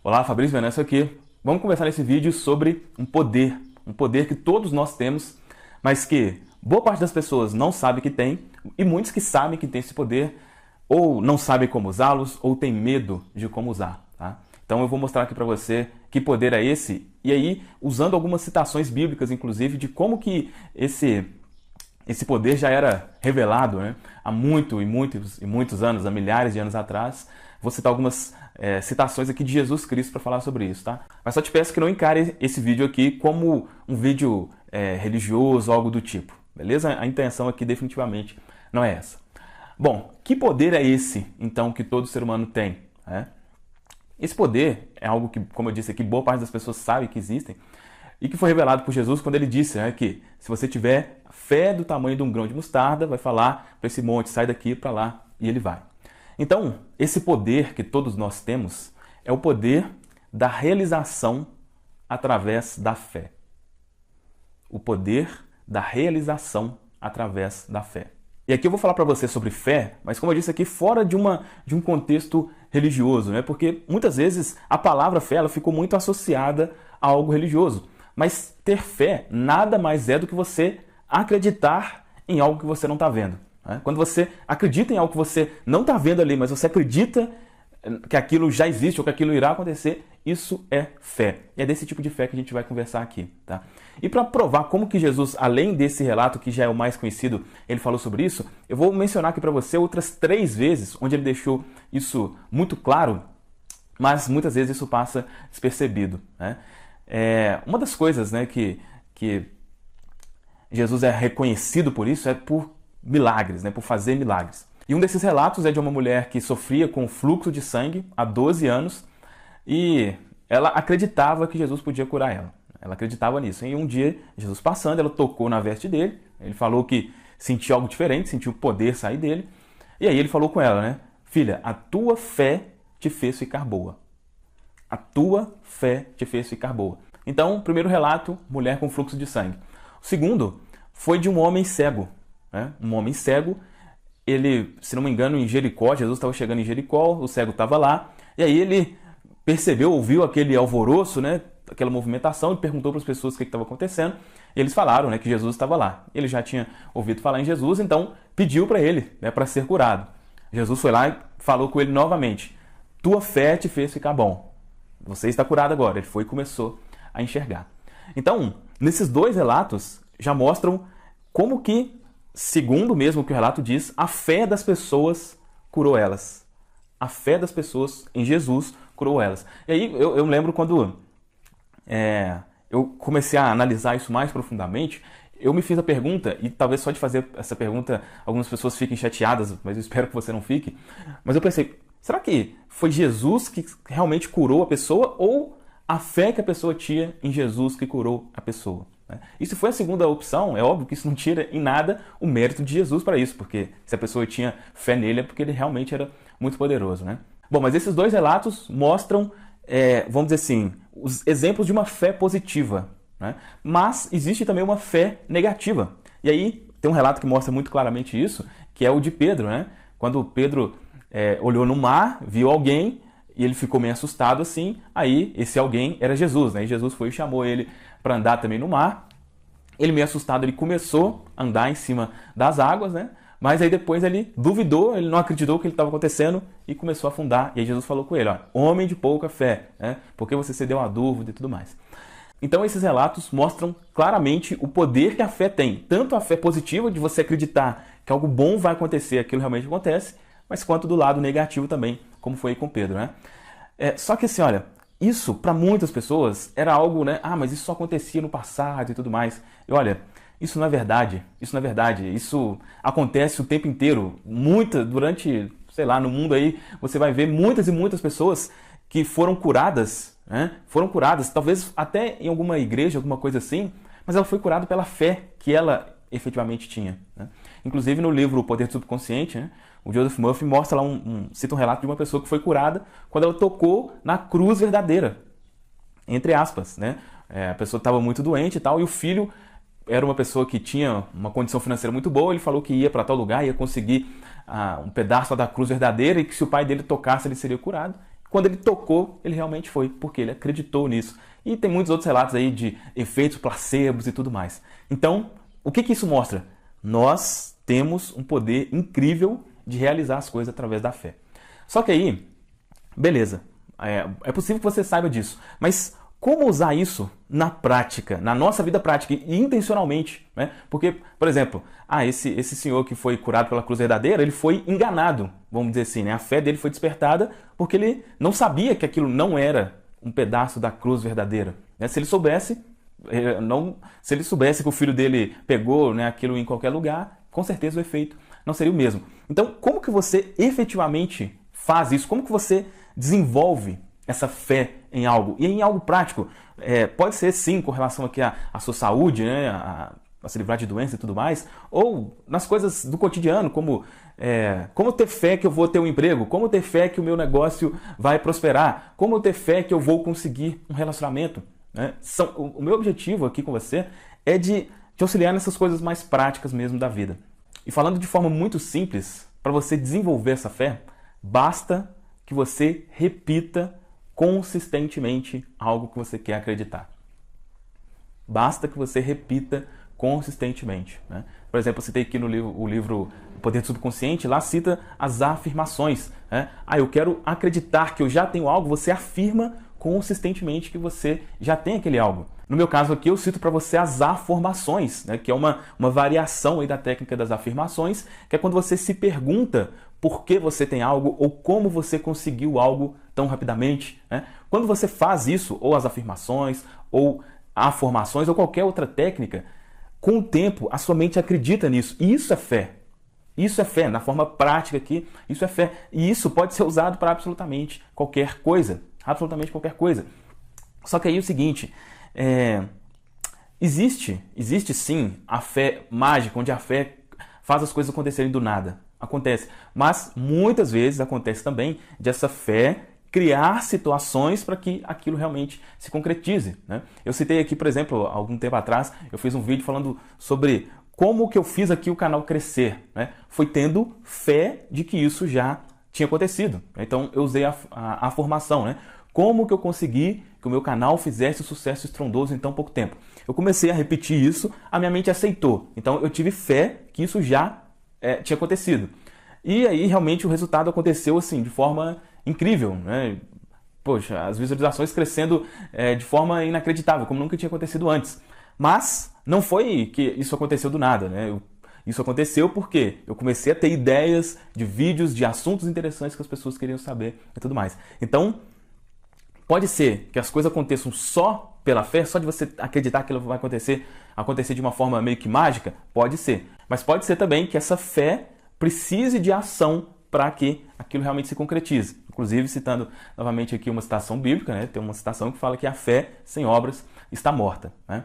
Olá, Fabrício Venâncio aqui. Vamos conversar nesse vídeo sobre um poder que todos nós temos, mas que boa parte das pessoas não sabe que tem, e muitos que sabem que tem esse poder, ou não sabem como usá-los, ou tem medo de como usar, tá? Então eu vou mostrar aqui para você que poder é esse, e aí usando algumas citações bíblicas, inclusive, de como que esse poder já era revelado, né? Há muitos anos, há milhares de anos atrás. Vou citar algumas citações aqui de Jesus Cristo para falar sobre isso, tá? Mas só te peço que não encare esse vídeo aqui como um vídeo religioso ou algo do tipo, beleza? A intenção aqui definitivamente não é essa. Bom, que poder é esse, então, que todo ser humano tem, né? Esse poder é algo que, como eu disse aqui, boa parte das pessoas sabe que existem, e que foi revelado por Jesus quando ele disse, né, que se você tiver fé do tamanho de um grão de mostarda, vai falar para esse monte, sai daqui para lá, e ele vai. Então, esse poder que todos nós temos é o poder da realização através da fé. O poder da realização através da fé. E aqui eu vou falar para você sobre fé, mas como eu disse aqui, fora de um contexto religioso, né? Porque muitas vezes a palavra fé ela ficou muito associada a algo religioso. Mas ter fé nada mais é do que você acreditar em algo que você não está vendo, né? Quando você acredita em algo que você não está vendo ali, mas você acredita que aquilo já existe ou que aquilo irá acontecer, isso é fé. E é desse tipo de fé que a gente vai conversar aqui, tá? E para provar como que Jesus, além desse relato que já é o mais conhecido, ele falou sobre isso, eu vou mencionar aqui para você outras 3 vezes onde ele deixou isso muito claro, mas muitas vezes isso passa despercebido, né? Uma das coisas, né, que Jesus é reconhecido por isso é por milagres, né, por fazer milagres. E um desses relatos é de uma mulher que sofria com fluxo de sangue há 12 anos e ela acreditava que Jesus podia curar ela. Ela acreditava nisso. E um dia, Jesus passando, ela tocou na veste dele, ele falou que sentiu algo diferente, sentiu o poder sair dele. E aí ele falou com ela, né, filha, a tua fé te fez ficar boa. A tua fé te fez ficar boa. Então, primeiro relato, mulher com fluxo de sangue. O segundo foi de um homem cego, né? Um homem cego, ele, se não me engano, em Jericó, Jesus estava chegando em Jericó, o cego estava lá, e aí ele percebeu, ouviu aquele alvoroço, né? Aquela movimentação, e perguntou para as pessoas o que estava acontecendo, e eles falaram, né, que Jesus estava lá. Ele já tinha ouvido falar em Jesus, então pediu para ele, né, para ser curado. Jesus foi lá e falou com ele novamente, tua fé te fez ficar bom. Você está curado agora. Ele foi e começou a enxergar. Então, nesses 2 relatos, já mostram como que, segundo mesmo o que o relato diz, a fé das pessoas curou elas. A fé das pessoas em Jesus curou elas. E aí, eu lembro quando eu comecei a analisar isso mais profundamente, eu me fiz a pergunta, e talvez só de fazer essa pergunta algumas pessoas fiquem chateadas, mas eu espero que você não fique. Mas eu pensei, será que foi Jesus que realmente curou a pessoa ou a fé que a pessoa tinha em Jesus que curou a pessoa? E se foi a segunda opção, é óbvio que isso não tira em nada o mérito de Jesus para isso, porque se a pessoa tinha fé nele é porque ele realmente era muito poderoso, né? Bom, mas esses 2 relatos mostram, vamos dizer assim, os exemplos de uma fé positiva, né? Mas existe também uma fé negativa. E aí tem um relato que mostra muito claramente isso, que é o de Pedro, né? Quando Pedro olhou no mar, viu alguém e ele ficou meio assustado assim, aí esse alguém era Jesus, né? E Jesus foi e chamou ele para andar também no mar. Ele meio assustado, ele começou a andar em cima das águas, né? Mas aí depois ele duvidou, ele não acreditou que ele estava acontecendo e começou a afundar. E aí Jesus falou com ele, ó, homem de pouca fé, né? Por que você cedeu à dúvida e tudo mais. Então esses relatos mostram claramente o poder que a fé tem. Tanto a fé positiva, de você acreditar que algo bom vai acontecer, aquilo realmente acontece, mas quanto do lado negativo também, como foi aí com Pedro, né? Só que assim, olha, isso para muitas pessoas era algo, né? Ah, mas isso só acontecia no passado e tudo mais. E olha, isso não é verdade, isso acontece o tempo inteiro, durante, sei lá, no mundo aí, você vai ver muitas e muitas pessoas que foram curadas, né? Foram curadas, talvez até em alguma igreja, alguma coisa assim, mas ela foi curada pela fé que ela efetivamente tinha, né? Inclusive no livro O Poder do Subconsciente, né, o Joseph Murphy mostra lá, cita um relato de uma pessoa que foi curada quando ela tocou na cruz verdadeira, entre aspas, né? A pessoa estava muito doente e tal, e o filho era uma pessoa que tinha uma condição financeira muito boa, ele falou que ia para tal lugar, ia conseguir um pedaço da cruz verdadeira e que se o pai dele tocasse ele seria curado. quando ele tocou, ele realmente foi, porque ele acreditou nisso. E tem muitos outros relatos aí de efeitos placebos e tudo mais. Então, o que isso mostra? Nós temos um poder incrível de realizar as coisas através da fé. Só que aí, beleza, é possível que você saiba disso, mas como usar isso na prática, na nossa vida prática e intencionalmente, né? Porque, por exemplo, esse senhor que foi curado pela cruz verdadeira, ele foi enganado, vamos dizer assim, né? A fé dele foi despertada porque ele não sabia que aquilo não era um pedaço da cruz verdadeira, né? Se ele soubesse que o filho dele pegou, né, aquilo em qualquer lugar, com certeza o efeito não seria o mesmo. Então, como que você efetivamente faz isso? Como que você desenvolve essa fé em algo? E em algo prático, pode ser sim com relação aqui à sua saúde, né, a se livrar de doença e tudo mais, ou nas coisas do cotidiano, como ter fé que eu vou ter um emprego, como ter fé que o meu negócio vai prosperar, como ter fé que eu vou conseguir um relacionamento, né? O meu objetivo aqui com você é de te auxiliar nessas coisas mais práticas mesmo da vida. E falando de forma muito simples, para você desenvolver essa fé, basta que você repita consistentemente algo que você quer acreditar. Basta que você repita consistentemente, né? Por exemplo, eu citei aqui no o livro O Poder do Subconsciente, lá cita as afirmações, né? Eu quero acreditar que eu já tenho algo, você afirma consistentemente que você já tem aquele algo. No meu caso aqui, eu cito para você as afirmações, né? Que é uma variação aí da técnica das afirmações, que é quando você se pergunta por que você tem algo ou como você conseguiu algo tão rapidamente, né? Quando você faz isso, ou as afirmações, ou afirmações, ou qualquer outra técnica, com o tempo a sua mente acredita nisso. E isso é fé. Isso é fé, na forma prática aqui, isso é fé. E isso pode ser usado para absolutamente qualquer coisa. Absolutamente qualquer coisa. Só que aí é o seguinte, existe sim a fé mágica, onde a fé faz as coisas acontecerem do nada. Acontece. Mas muitas vezes acontece também de essa fé criar situações para que aquilo realmente se concretize, né? Eu citei aqui, por exemplo, algum tempo atrás, eu fiz um vídeo falando sobre como que eu fiz aqui o canal crescer, né? Foi tendo fé de que isso já tinha acontecido. Então eu usei a formação, né? Como que eu consegui que o meu canal fizesse um sucesso estrondoso em tão pouco tempo? Eu comecei a repetir isso, a minha mente aceitou. Então eu tive fé que isso já tinha acontecido. E aí realmente o resultado aconteceu assim, de forma incrível, né? Poxa, as visualizações crescendo de forma inacreditável, como nunca tinha acontecido antes. Mas não foi que isso aconteceu do nada, né? Isso aconteceu porque eu comecei a ter ideias de vídeos, de assuntos interessantes que as pessoas queriam saber e tudo mais. Então, pode ser que as coisas aconteçam só pela fé, só de você acreditar que aquilo vai acontecer de uma forma meio que mágica? Pode ser. Mas pode ser também que essa fé precise de ação para que aquilo realmente se concretize. Inclusive, citando novamente aqui uma citação bíblica, né? Tem uma citação que fala que a fé sem obras está morta, né?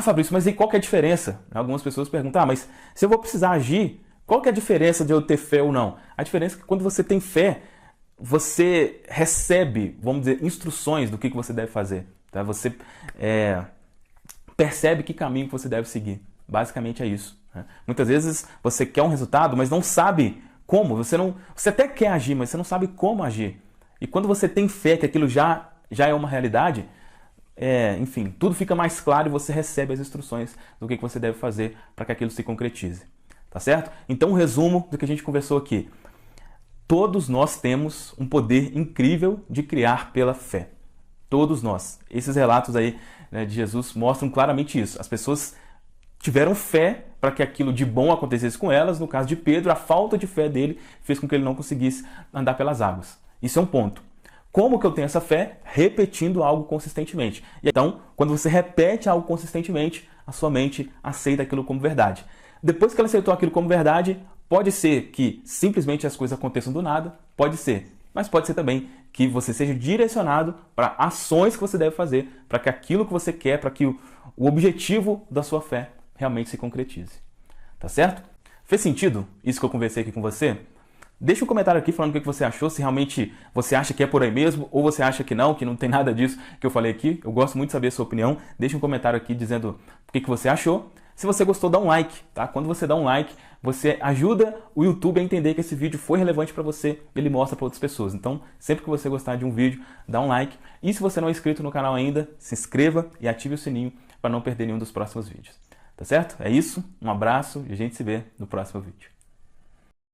Fabrício, mas e qual que é a diferença? Algumas pessoas perguntam, mas se eu vou precisar agir, qual que é a diferença de eu ter fé ou não? A diferença é que quando você tem fé, você recebe, vamos dizer, instruções do que você deve fazer, tá? Você percebe que caminho que você deve seguir. Basicamente é isso, né? Muitas vezes você quer um resultado, mas não sabe como. Você até quer agir, mas você não sabe como agir. E quando você tem fé que aquilo já é uma realidade, enfim, tudo fica mais claro e você recebe as instruções do que você deve fazer para que aquilo se concretize. Tá certo? Então, um resumo do que a gente conversou aqui. Todos nós temos um poder incrível de criar pela fé. Todos nós. Esses relatos aí, né, de Jesus mostram claramente isso. As pessoas tiveram fé para que aquilo de bom acontecesse com elas. No caso de Pedro, a falta de fé dele fez com que ele não conseguisse andar pelas águas. Isso é um ponto. Como que eu tenho essa fé? Repetindo algo consistentemente. E então, quando você repete algo consistentemente, a sua mente aceita aquilo como verdade. Depois que ela aceitou aquilo como verdade, pode ser que simplesmente as coisas aconteçam do nada, pode ser. Mas pode ser também que você seja direcionado para ações que você deve fazer para que aquilo que você quer, para que o objetivo da sua fé realmente se concretize. Tá certo? Fez sentido isso que eu conversei aqui com você? Deixa um comentário aqui falando o que você achou, se realmente você acha que é por aí mesmo, ou você acha que não tem nada disso que eu falei aqui. Eu gosto muito de saber a sua opinião. Deixa um comentário aqui dizendo o que você achou. Se você gostou, dá um like, tá? Quando você dá um like, você ajuda o YouTube a entender que esse vídeo foi relevante para você, ele mostra para outras pessoas. Então, sempre que você gostar de um vídeo, dá um like. E se você não é inscrito no canal ainda, se inscreva e ative o sininho para não perder nenhum dos próximos vídeos. Tá certo? É isso, um abraço e a gente se vê no próximo vídeo.